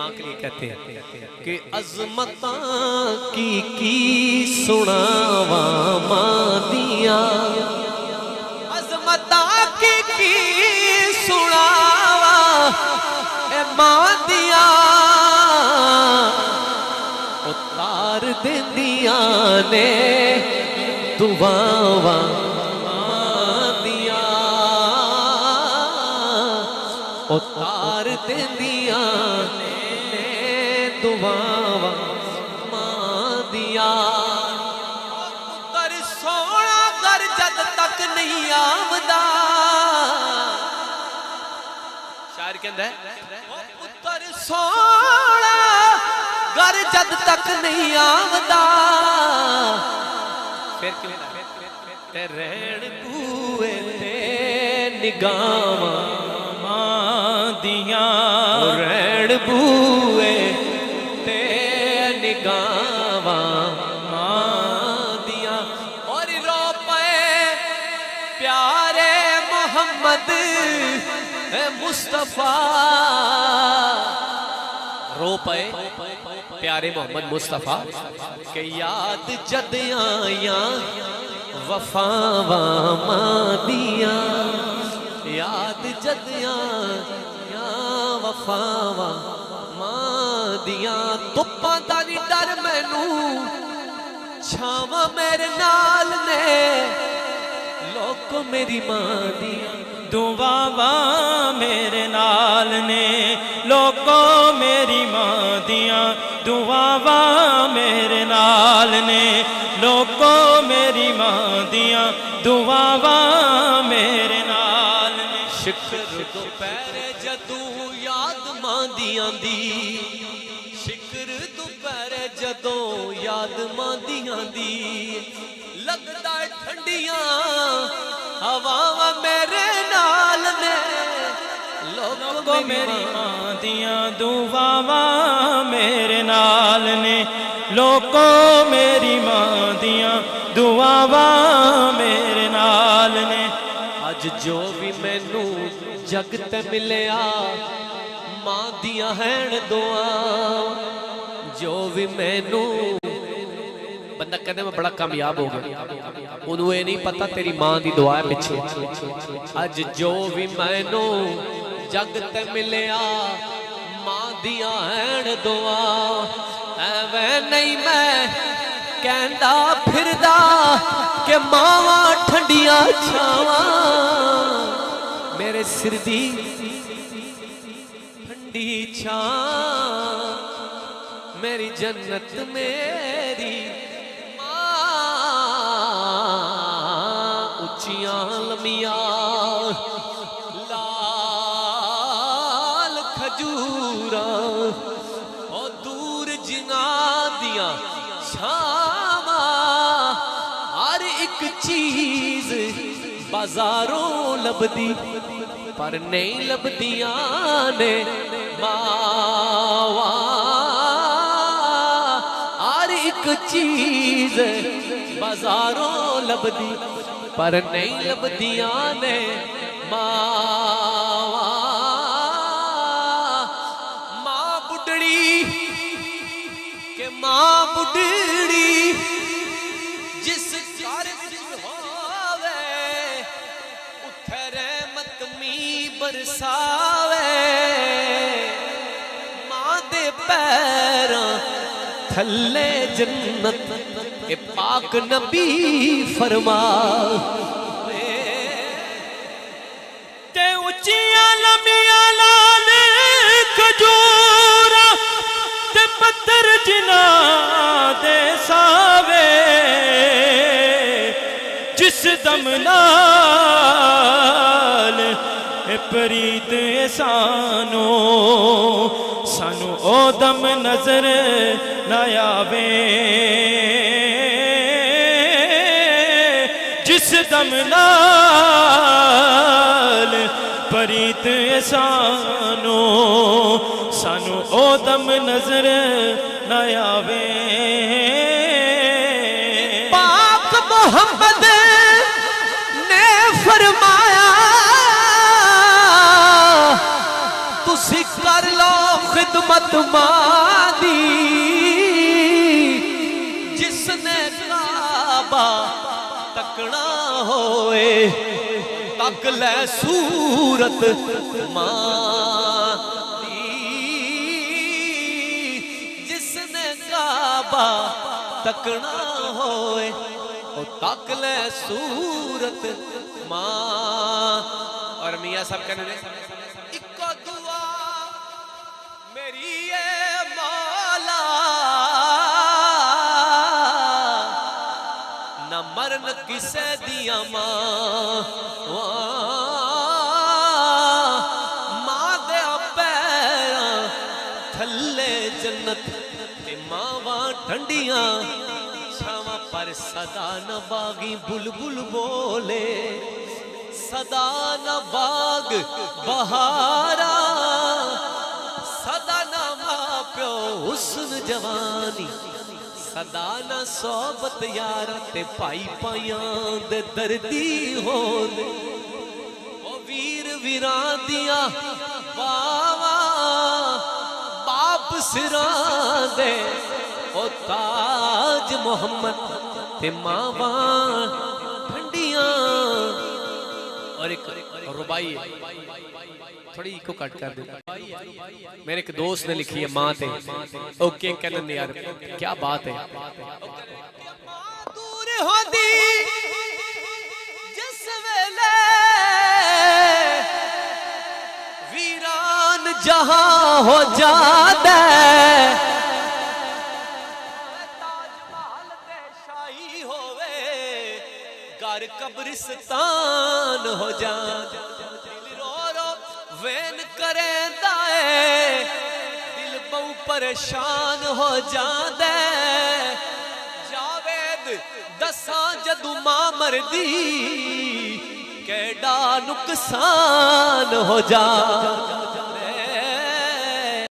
माँ के लिए कहते हैं कि अजमता की सुनावा माँ दिया, अजमता की सुनावा ए माँ दिया, उतार देंदिया ने दुआवा उतार देंदिया ने दुआवा मां दिया। पुत्र सोना घर जद तक नहीं आवदा, शायर कहंदा है पुत्र सोना घर जद तक नहीं आवदा, फिर क्यों ते रहन बूए ते निगाहां दिया, रहन बूए ते निगाहां दिया। और रो पे प्यारे मोहम्मद मुस्तफा, रो पे प्यारे मोहम्मद मुस्तफा के याद जद आया वफावा मां दिया, याद जद आया वफावा मां दिया। धुप्पां दा नी डर मैनू छावां मेरे नाल ने लोको मेरी मां दिया, दुआवा मेरे नाल ने लोको मेरी मां दिया, दुआवा मेरे नाल ने लोको मेरी मां दिया, दुआवा मेरे नाल ने। शिकर दोपहरे जदू याद मां दी आंदी, शिकर दोपहरे जदों याद मां दी आंदी, लगदा ठंडियां हवावां मेरे नाल ने लोको मेरी मां दिया, दुआवा मेरे नाल ने लोको मेरी मां दिया, दुआवा मेरे नाल ने। अज जो भी मैनू जग ते मिलिया मां दियां हैन दुआ, जो भी मैनू बंदा कहते मैं बड़ा कामयाब हो गया, उन्होंने ये नहीं पता तेरी मां दी दुआ है पिछे। अज जो भी मैनू जग ते मिलिया मां दियां हैन दुआ, एवें नहीं मैं कहंदा फिरदा के मावा ठंडिया छावां, मेरे सिर दी ठंडी छां मेरी जन्नत मेरी उच्चियां लमियां लाल खजूरा और दूर जिना दियां छावां, हर एक चीज बाजारों लभदी पर नहीं लभदियां ने मावा, हर एक चीज बाजारों लभदी पर नहीं लभदियां ने मावा। मां बुढ़ड़ी के मां बुढ़ड़ी जिस घर होवे उथे रहमत मी बरसावे, मां दे पैरां थल्ले जन्नत ए पाक नबी फरमावे, ते उच्चियां लमियां लाल खजूरा ते पत्थर जिना दे सावे, जिस दम नाल प्रीत सानू सानू ओ दम नजर न आवे, जिस दम नाल प्रीत सानू सानू ओ दम नजर न आवे। पाक मोहम्मद ने फरमाया तुसी कर लो खिदमत मादी जिसने काबा तकना होए तक ले सूरत मां दी जिसने काबा तकना होए ओ तक ले सूरत मां। और मियां साहब कहने इको दुआ मेरी ए मौला न मरन किसे दिया मां दे पैरां थल्ले जन्नत ते मावां ठंडियां छावां पर सदा न बागी बुलबुल बोले सदा न बाग बहारा सदा न मां प्यो हुस्न जवानी सदा न सोबत यारा ते भाई पाइयां दे दर्दी होन ओ वीर वीरां दियां बावा बाप सिरां दे ओ ताज मोहम्मद ते मावा ठंडियां। और एक रुबाई थोड़ी इको कट कर दे। मेरे एक दोस्त ने लिखी है मां ते ओके कहने यार क्या बात है दूर होंदी जिस वेले वीरान जहां हो जादा घर कब्रिस्तान हो जा रो रो वैन करेंदा है दिल बहु परेशान हो जादा जावेद दसा जदू मां मरदी केड़ा नुकसान हो जा।